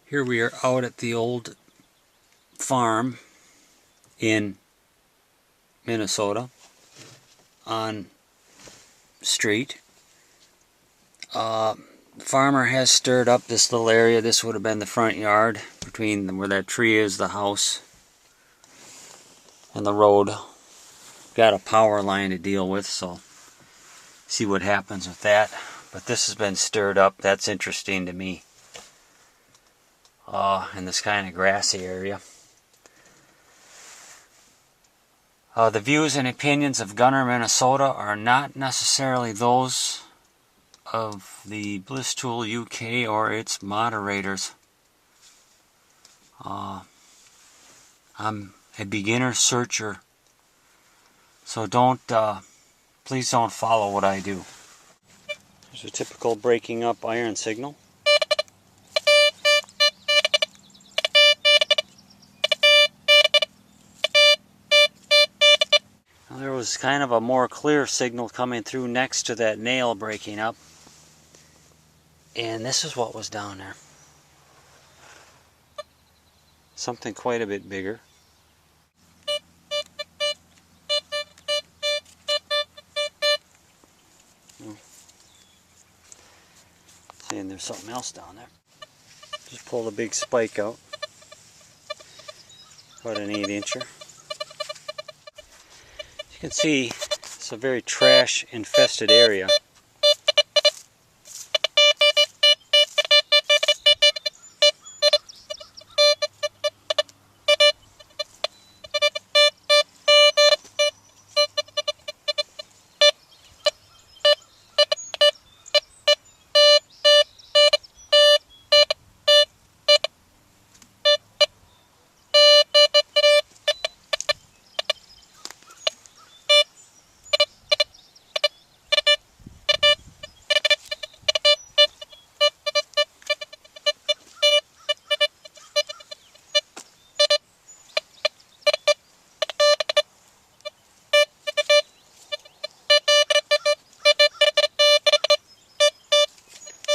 Here we are out at the old farm in Minnesota on street. The farmer has stirred up this little area. This would have been the front yard between where that tree is, the house, and the road. Got a power line to deal with, so see what happens with that. But this has been stirred up. That's interesting to me. In this kind of grassy area. The views and opinions of Gunner, Minnesota are not necessarily those of the Blisstool UK or its moderators. I'm a beginner searcher, so please don't follow what I do. There's a typical breaking up iron signal. There was kind of a more clear signal coming through next to that nail breaking up. And this is what was down there. Something quite a bit bigger. Seeing there's something else down there. Just pulled a big spike out. About an 8-incher. You can see it's a very trash infested area.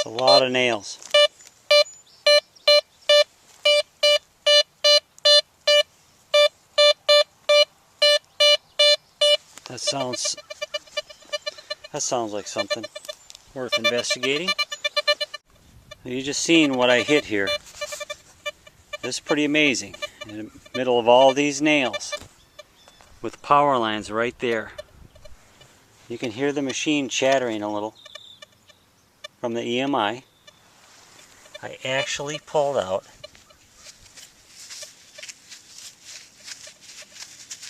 A lot of nails. That sounds like something worth investigating. You just seen what I hit here. This is pretty amazing. In the middle of all these nails, with power lines right there. You can hear the machine chattering a little from the EMI. I actually pulled out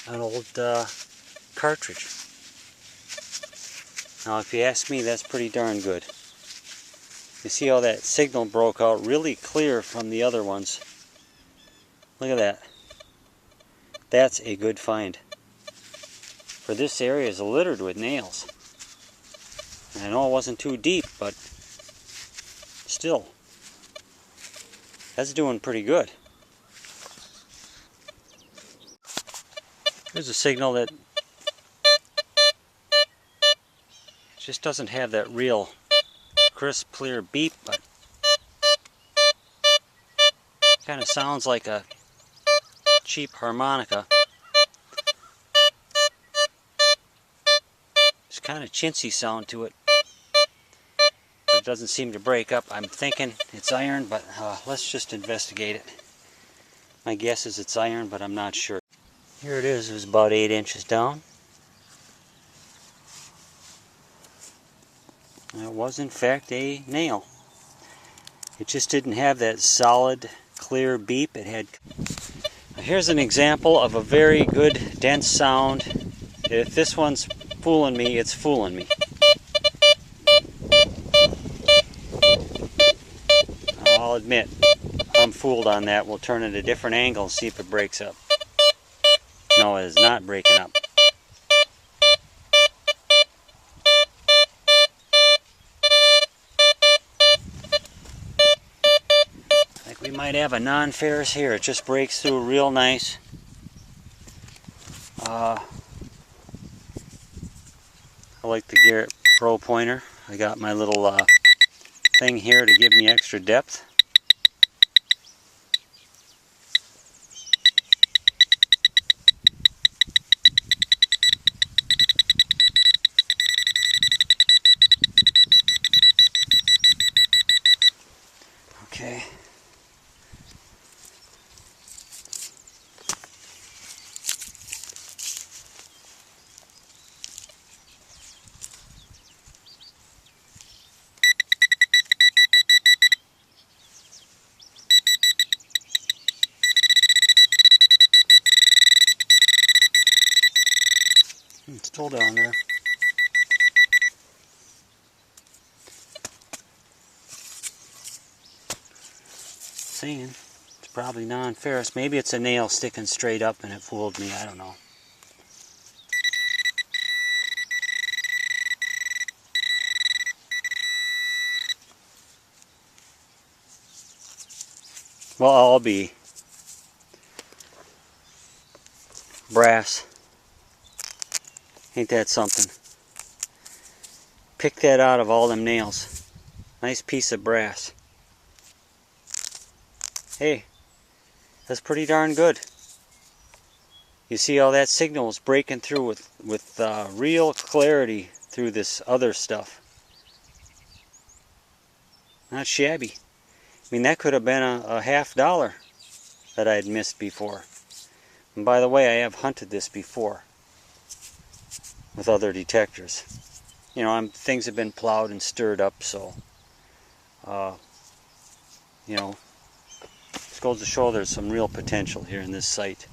an old cartridge. Now if you ask me, that's pretty darn good. You see how that signal broke out really clear from the other ones. Look at that. That's a good find. For this area is littered with nails. And I know it wasn't too deep, but still, that's doing pretty good. Here's a signal that just doesn't have that real crisp, clear beep, but kind of sounds like a cheap harmonica. It's kind of chintzy sound to it. It doesn't seem to break up. I'm thinking it's iron, but let's just investigate it. My guess is it's iron, but I'm not sure. Here it is. It was about 8 inches down. It was in fact a nail. It just didn't have that solid, clear beep. It had. Here's an example of a very good, dense sound. If this one's fooling me, it's fooling me. I'll admit, I'm fooled on that. We'll turn it a different angle and see if it breaks up. No, it is not breaking up. I think we might have a non-ferrous here. It just breaks through real nice. I like the Garrett Pro pointer. I got my little thing here to give me extra depth. It's still down there. Saying it's probably non-ferrous. Maybe it's a nail sticking straight up and it fooled me. I don't know. Well, I'll be brass. Ain't that something? Pick that out of all them nails. Nice piece of brass. Hey, that's pretty darn good. You see how that signal is breaking through with real clarity through this other stuff. Not shabby. I mean, that could have been a $50 that I had missed before. And by the way, I have hunted this before with other detectors. You know, things have been plowed and stirred up, so you know, it goes to show there's some real potential here in this site.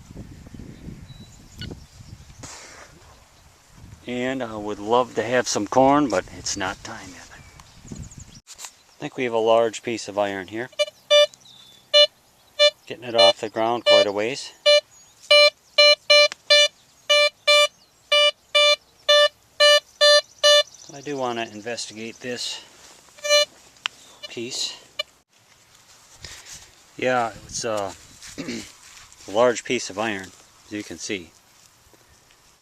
And I would love to have some corn, but it's not time yet. I think we have a large piece of iron here. Getting it off the ground quite a ways. I do want to investigate this piece. Yeah, it's a large piece of iron, as you can see.